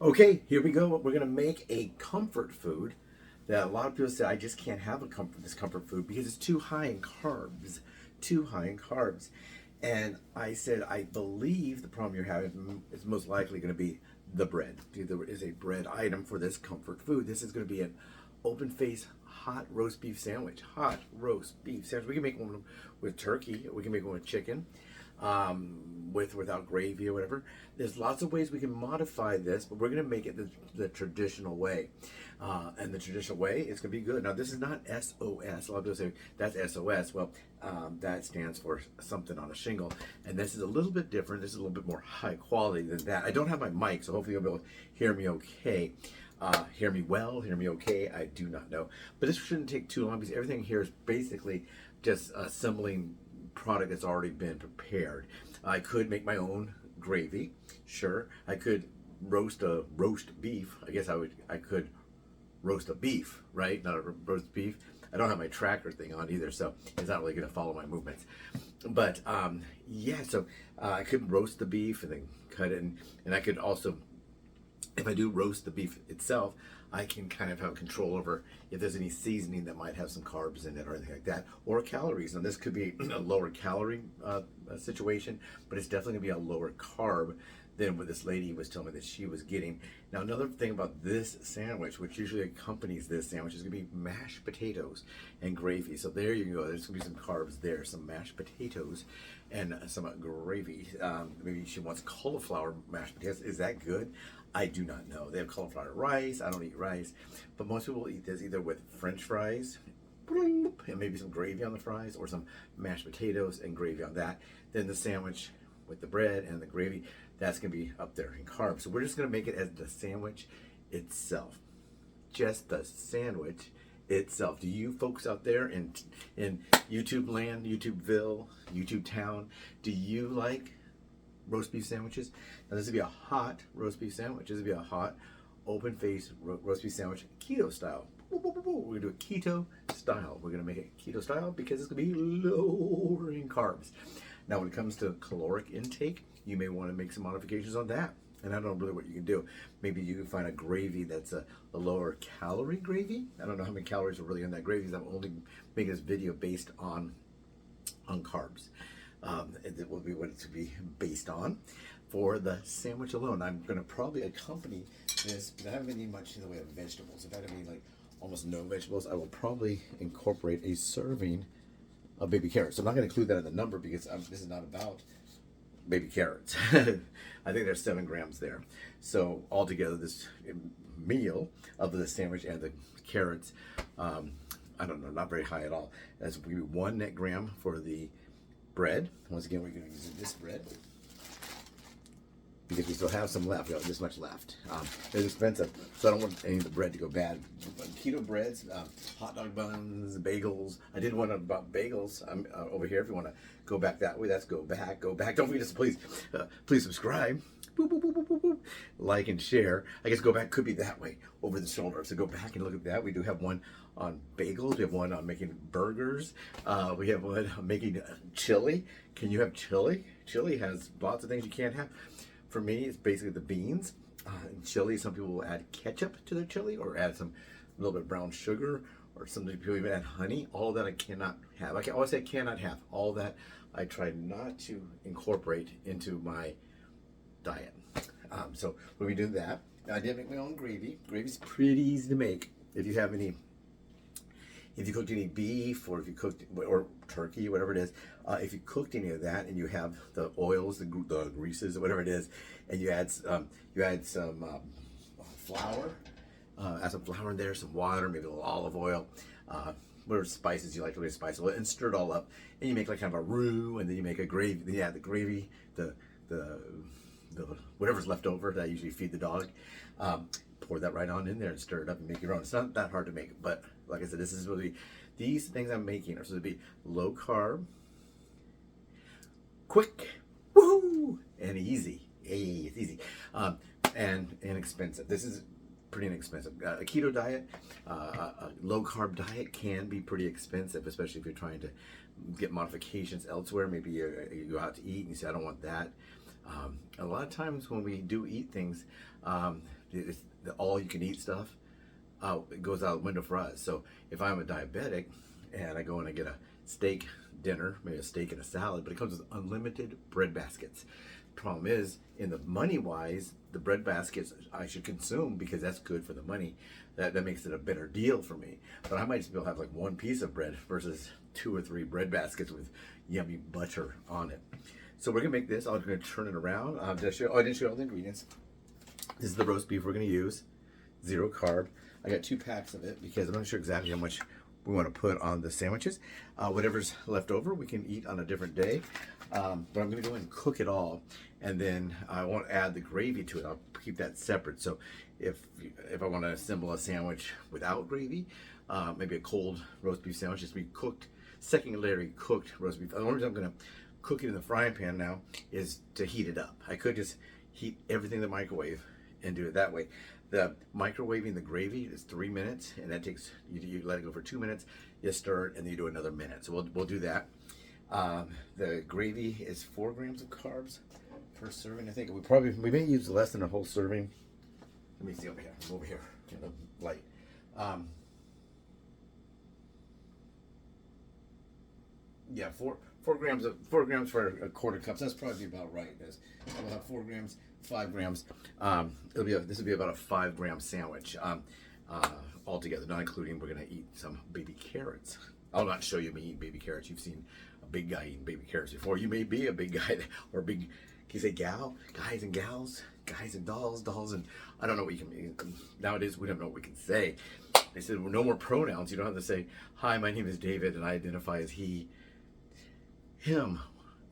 Okay, here we go. We're gonna make a comfort food that a lot of people say I just can't have this comfort food because it's too high in carbs, too high in carbs. And I said I believe the problem you're having is most likely going to be the bread. There is a bread item for this comfort food. This is going to be an open face hot roast beef sandwich. Hot roast beef sandwich. We can make one with turkey. We can make one with chicken. Without gravy or whatever. There's lots of ways we can modify this, but we're going to make it the traditional way. And the traditional way is going to be good. Now, this is not SOS. A lot of people say, that's SOS. Well, that stands for something on a shingle. And this is a little bit different. This is a little bit more high quality than that. I don't have my mic, so hopefully you'll be able to hear me okay. Hear me well, hear me okay, I do not know. But this shouldn't take too long because everything here is basically just assembling product that's already been prepared. I could make my own gravy, sure. I could roast beef. I guess I could roast a beef, right? Not a roast beef. I don't have my tracker thing on either, so it's not really going to follow my movements. But yeah, so I could roast the beef and then cut it, and I could also, if I do roast the beef itself, I can kind of have control over if there's any seasoning that might have some carbs in it or anything like that, or calories. And this could be a lower calorie situation, but it's definitely gonna be a lower carb than what this lady was telling me that she was getting. Now, another thing about this sandwich, which usually accompanies this sandwich, is gonna be mashed potatoes and gravy. So there you go. There's gonna be some carbs there, some mashed potatoes and some gravy. Maybe she wants cauliflower mashed potatoes. Is that good? I do not know. They have cauliflower rice. I don't eat rice, but most people eat this either with French fries and maybe some gravy on the fries, or some mashed potatoes and gravy on that. Then the sandwich with the bread and the gravy, that's gonna be up there in carbs. So we're just gonna make it as the sandwich itself, just the sandwich itself. Do you folks out there in YouTube land, YouTubeville, YouTube town, do you like roast beef sandwiches? Now this would be a hot roast beef sandwich. This would be a hot, open face roast beef sandwich, keto style. We're gonna do it keto style. We're gonna make it keto style because it's gonna be lower in carbs. Now, when it comes to caloric intake, you may want to make some modifications on that. And I don't know really what you can do. Maybe you can find a gravy that's a lower calorie gravy. I don't know how many calories are really in that gravy, because I'm only making this video based on carbs. It will be what it's to be based on for the sandwich alone. I'm going to probably accompany this, because I haven't been eating much in the way of vegetables. In fact, I mean, like almost no vegetables. I will probably incorporate a serving of baby carrots. So I'm not going to include that in the number, because this is not about baby carrots. I think there's 7 grams there. So altogether, this meal of the sandwich and the carrots, I don't know, not very high at all. That's going to be 1 net gram for the bread. Once again, we're going to use this bread because we still have some left. We have this much left. It's expensive, so I don't want any of the bread to go bad. Keto breads, hot dog buns, bagels. I did one about bagels over here. If you want to go back that way, that's go back. Don't forget to please subscribe. Boop, boop, boop, boop, boop, boop. Like and share. I guess go back could be that way, over the shoulder. So go back and look at that. We do have one on bagels. We have one on making burgers. We have one on making chili. Can you have chili? Chili has lots of things you can't have. For me, it's basically the beans. In chili, some people will add ketchup to their chili, or add a little bit of brown sugar, or some people even add honey. All of that I cannot have. I always say I cannot have. All that I try not to incorporate into my diet. So when we do that, now I did make my own gravy. Gravy's pretty easy to make. If you cooked any beef, or if you cooked, or turkey, whatever it is, if you cooked any of that and you have the oils, the greases, or whatever it is, and you add some flour, add some flour in there, some water, maybe a little olive oil, whatever spices you like to spice it, and stir it all up, and you make like kind of a roux, and then you make a gravy. Then you add the gravy, the whatever's left over that I usually feed the dog. Pour that right on in there and stir it up and make your own. It's not that hard to make, but like I said, this is really, these things I'm making are supposed to be low carb, quick, woohoo, and easy. Hey, it's easy, and inexpensive. This is pretty inexpensive. A keto diet, a low carb diet can be pretty expensive, especially if you're trying to get modifications elsewhere. Maybe you go out to eat and you say, I don't want that. A lot of times when we do eat things, the all you can eat stuff, it goes out the window for us. So if I'm a diabetic and I go and I get a steak dinner, maybe a steak and a salad, but it comes with unlimited bread baskets. Problem is, in the money wise, the bread baskets I should consume because that's good for the money. That makes it a better deal for me. But I might just be able to have like one piece of bread versus 2 or 3 bread baskets with yummy butter on it. So we're gonna make this. I'm gonna turn it around. I didn't show you all the ingredients. This is the roast beef we're gonna use, 0 carb. I got 2 packs of it because I'm not sure exactly how much we want to put on the sandwiches. Whatever's left over, we can eat on a different day. But I'm going to go ahead and cook it all, and then I won't add the gravy to it. I'll keep that separate. So if I want to assemble a sandwich without gravy, maybe a cold roast beef sandwich, just be cooked, secondary cooked roast beef. The only reason I'm going to cook it in the frying pan now is to heat it up. I could just heat everything in the microwave and do it that way. The microwaving the gravy is 3 minutes, and that takes, you let it go for 2 minutes, you stir it, and then you do another minute. So we'll do that. The gravy is 4 grams of carbs per serving. I think we may use less than a whole serving. Let me see over here. I'm over here in the light. Yeah, 4 grams for a quarter cup. So that's probably about right. We'll have 4 grams, 5 grams. This will be about a 5 gram sandwich altogether, not including we're gonna eat some baby carrots. I'll not show you me eating baby carrots. You've seen a big guy eating baby carrots before. You may be a big guy or a big, can you say gal? Guys and gals, guys and dolls and I don't know what you can mean. Nowadays we don't know what we can say. They said, well, no more pronouns. You don't have to say, hi, my name is David and I identify as he, him.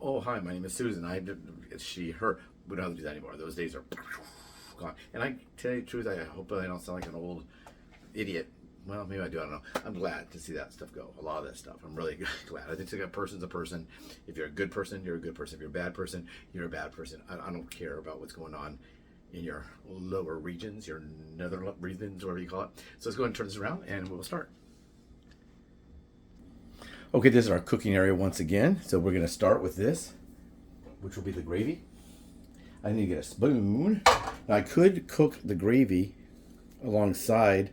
Oh, hi, my name is Susan. It's she, her. We don't have to do that anymore. Those days are gone. And I tell you the truth, I hope I don't sound like an old idiot. Well, maybe I do. I don't know. I'm glad to see that stuff go. A lot of that stuff. I'm really glad. I think a person's a person. If you're a good person, you're a good person. If you're a bad person, you're a bad person. I don't care about what's going on in your lower regions, your nether regions, whatever you call it. So let's go ahead and turn this around and we'll start. Okay, this is our cooking area once again. So we're going to start with this, which will be the gravy. I need to get a spoon. Now I could cook the gravy alongside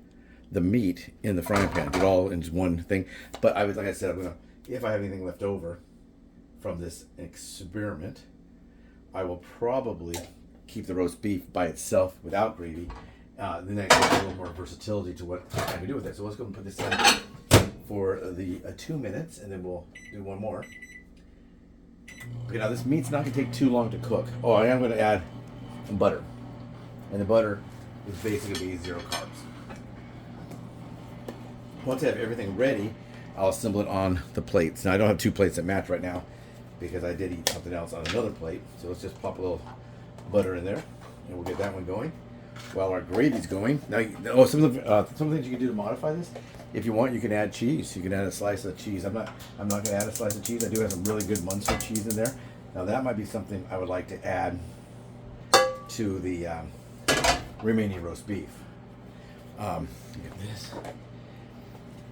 the meat in the frying pan, do it all in one thing. But like I said, if I have anything left over from this experiment, I will probably keep the roast beef by itself without gravy. Then that gives a little more versatility to what I can do with it. So let's go and put this in for the 2 minutes, and then we'll do one more. Okay, now this meat's not going to take too long to cook. Oh, I am going to add some butter. And the butter is basically 0 carbs. Once I have everything ready, I'll assemble it on the plates. Now I don't have 2 plates that match right now because I did eat something else on another plate. So let's just pop a little butter in there and we'll get that one going while our gravy's going. Now, some things you can do to modify this. If you want, you can add cheese. You can add a slice of cheese. I'm not going to add a slice of cheese. I do have some really good Munster cheese in there. Now that might be something I would like to add to the remaining roast beef. Get this.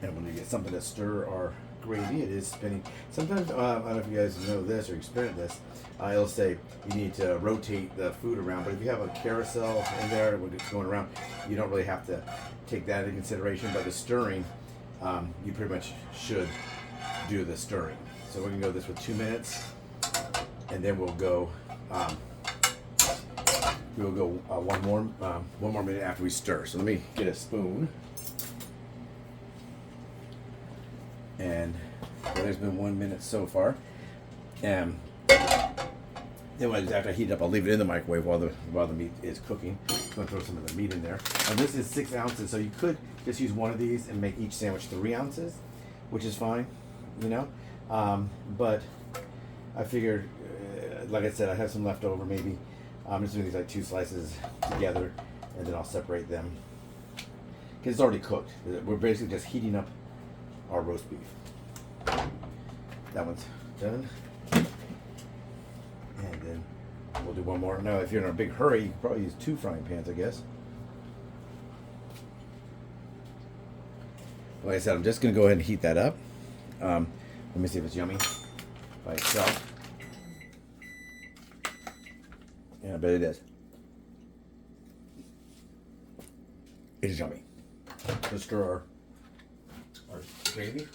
And when you get something to stir our gravy, it is spinning. Sometimes, I don't know if you guys know this or experienced this, it'll say you need to rotate the food around, but if you have a carousel in there when it's going around, you don't really have to take that into consideration. But the stirring, you pretty much should do the stirring. So we're gonna go this with 2 minutes, and then we'll go one more minute after we stir. So let me get a spoon. And there's been 1 minute so far. And then after I heat it up, I'll leave it in the microwave while the meat is cooking. I'm gonna throw some of the meat in there. And this is 6 ounces, so you could just use one of these and make each sandwich 3 ounces, which is fine, you know. But I figured, like I said, I have some left over. Maybe I'm just doing these like 2 slices together, and then I'll separate them because it's already cooked. We're basically just heating up our roast beef. That one's done. And then we'll do one more. Now, if you're in a big hurry, you can probably use 2 frying pans, I guess. Like I said, I'm just going to go ahead and heat that up. Let me see if it's yummy by itself. Yeah, I bet it is. It is yummy. Let's stir our gravy.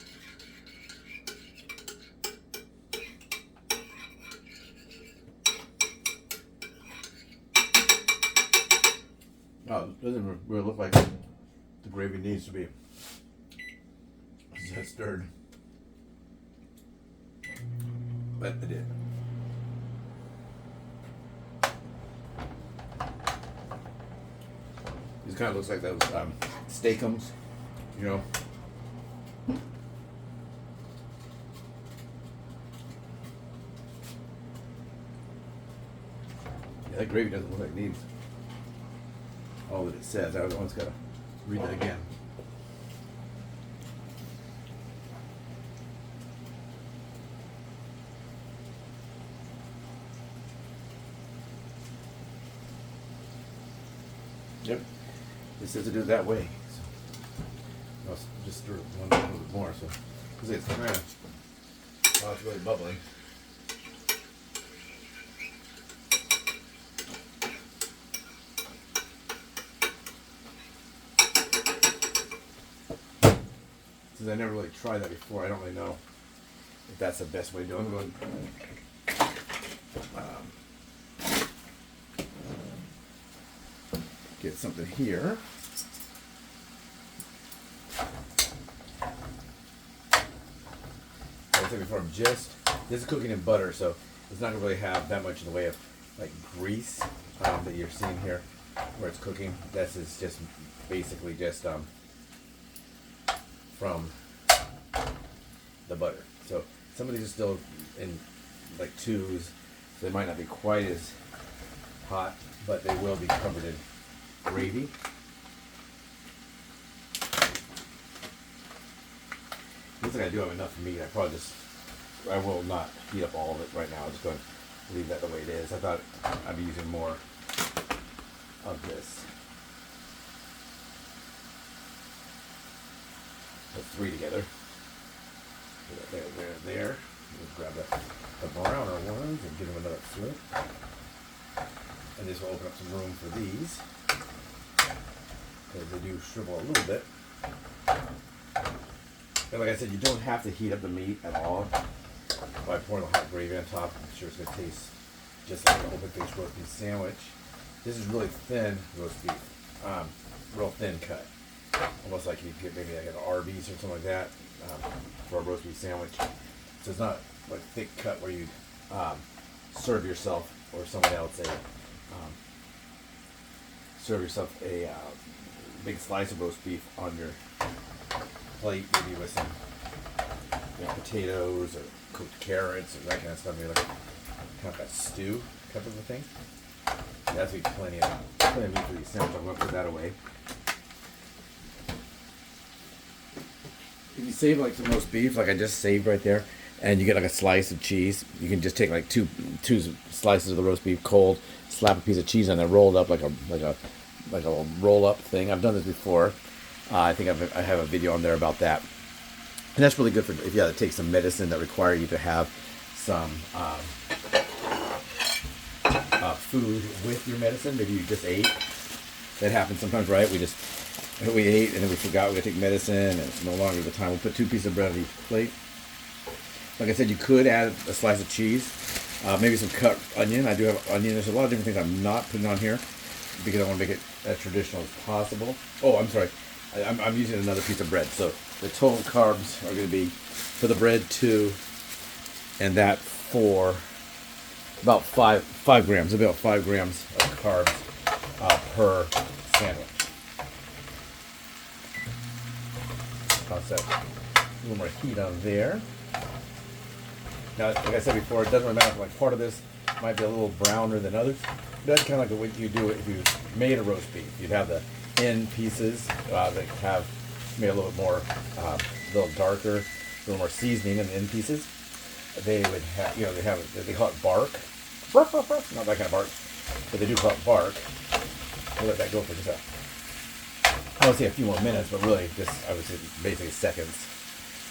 Oh, it doesn't really look like the gravy needs to be stirred. But it did. This kind of looks like those steakums, you know. Yeah, that gravy doesn't look like it needs all that it says. I always got to read that again. Yep, it says to do it that way. So I'll just stir it one a little bit more. So because it's kind of, oh, it's really bubbling. Since I never really tried that before, I don't really know if that's the best way to do it. I'm going get something here. Like I said before, this is cooking in butter, so it's not gonna really have that much in the way of like grease that you're seeing here where it's cooking. This is just basically just from the butter. So some of these are still in like tubes, so they might not be quite as hot, but they will be covered in gravy. Looks like I do have enough meat. I will not heat up all of it right now. I'm just going to leave that the way it is. I thought I'd be using more of this. Put 3 together. There. We'll grab the browner ones and give them another flip. And this will open up some room for these, because they do shrivel a little bit. And like I said, you don't have to heat up the meat at all by pouring the hot gravy on top. I'm sure it's going to taste just like an open-faced roast beef sandwich. This is really thin roast beef, real thin cut. Almost like you get maybe like an Arby's or something like that for a roast beef sandwich. So it's not like thick cut where you serve yourself or someone else a big slice of roast beef on your plate, maybe with some potatoes or cooked carrots or that kind of stuff. Maybe like kind of a stew type of a thing. That's be plenty of meat for these sandwiches. I'm going to put that away. If you save like some roast beef, like I just saved right there, and you get like a slice of cheese, you can just take like two slices of the roast beef cold, slap a piece of cheese on there, roll it up like a roll up thing. I've done this before. I think I have a video on there about that, and that's really good for if you have to take some medicine that require you to have some food with your medicine. Maybe you just ate. That happens sometimes, right? We ate and then we forgot we got to take medicine, and it's no longer the time. We'll put 2 pieces of bread on each plate. Like I said, you could add a slice of cheese, maybe some cut onion. I do have onion. There's a lot of different things I'm not putting on here because I want to make it as traditional as possible. Oh, I'm sorry. I'm using another piece of bread. So the total carbs are going to be, for the bread, 2, and that for about 5 grams. About 5 grams of carbs per sandwich. Toss that a little more heat on there. Now, like I said before, it doesn't really matter. Like part of this might be a little browner than others. That's kind of like what you do if you made a roast beef. You'd have the end pieces that have maybe a little bit more, a little darker, a little more seasoning in the end pieces. They would have, they call it bark. Not that kind of bark, but they do call it bark. We'll let that go for just I would say a few more minutes, but really just, I would say basically seconds.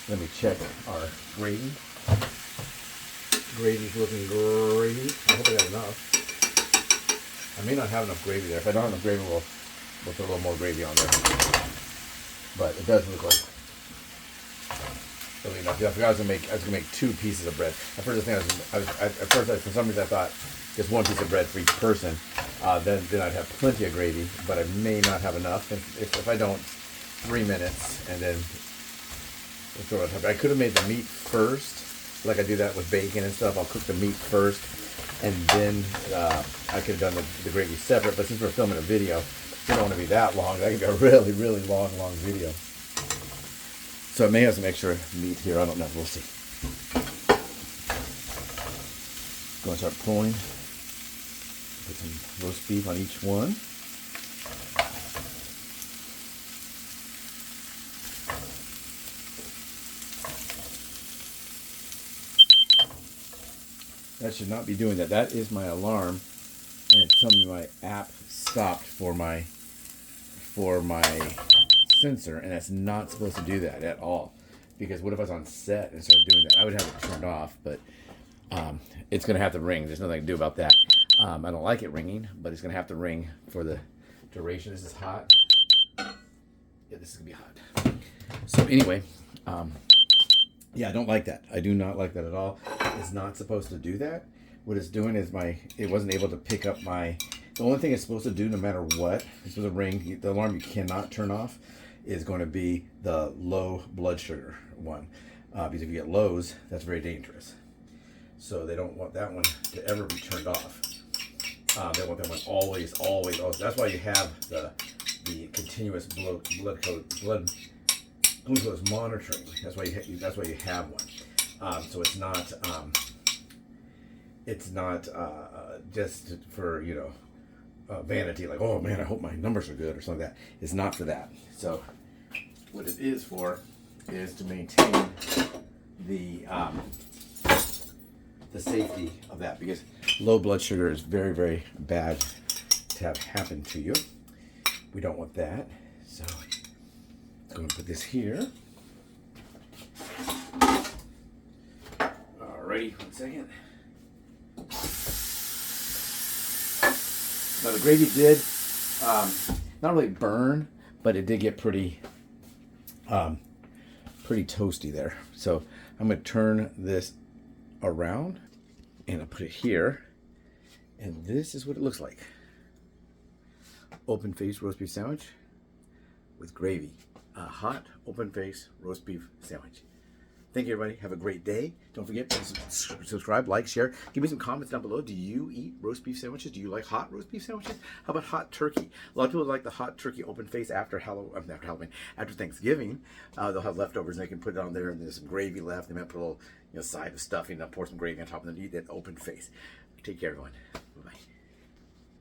Let me check our gravy. Gravy's looking great. I hope I got enough. I may not have enough gravy there. If I don't have enough gravy, we'll We'll put a little more gravy on there. But it does look like really enough. I forgot I was gonna make 2 pieces of bread. At first, for some reason I thought just 1 piece of bread for each person. Then I'd have plenty of gravy, but I may not have enough. If I don't, 3 minutes, and then we'll throw it on top. I could have made the meat first, like I do that with bacon and stuff. I'll cook the meat first, and then I could have done the gravy separate. But since we're filming a video, we don't want to be that long. That could be a really, really long video. So it may have some extra meat here. I don't know. We'll see. Going to start pulling. Put some roast beef on each one. That should not be doing that. That is my alarm, and it's telling me my app stopped for my sensor, and that's not supposed to do that at all. Because what if I was on set and started doing that? I would have it turned off, but it's going to have to ring. There's nothing I can do about that. I don't like it ringing, but it's going to have to ring for the duration. This is hot. Yeah, this is going to be hot. So anyway, yeah, I don't like that. I do not like that at all. It's not supposed to do that. What it's doing is it wasn't able to pick up the only thing it's supposed to do, no matter what, it's supposed to ring. The alarm you cannot turn off is going to be the low blood sugar one. Because if you get lows, that's very dangerous. So they don't want that one to ever be turned off. They want that one always. That's why you have the continuous blood glucose monitoring. That's why you have one. So it's not just for vanity, like, oh man, I hope my numbers are good or something like that. It's not for that. So what it is for is to maintain the safety of that, because low blood sugar is very, very bad to have happen to you. We don't want that. So I'm going to put this here. Alrighty, 1 second. Now the gravy did not really burn, but it did get pretty toasty there. So I'm going to turn this around and I'll put it here, and this is what it looks like. Open face roast beef sandwich with gravy. A hot open face roast beef sandwich. Thank you, everybody. Have a great day. Don't forget to subscribe, like, share. Give me some comments down below. Do you eat roast beef sandwiches? Do you like hot roast beef sandwiches? How about hot turkey? A lot of people like the hot turkey open face after Thanksgiving. They'll have leftovers and they can put it on there, and there's some gravy left. They might put a little side of stuffing. They'll pour some gravy on top and then eat that open face. Take care, everyone. Bye-bye.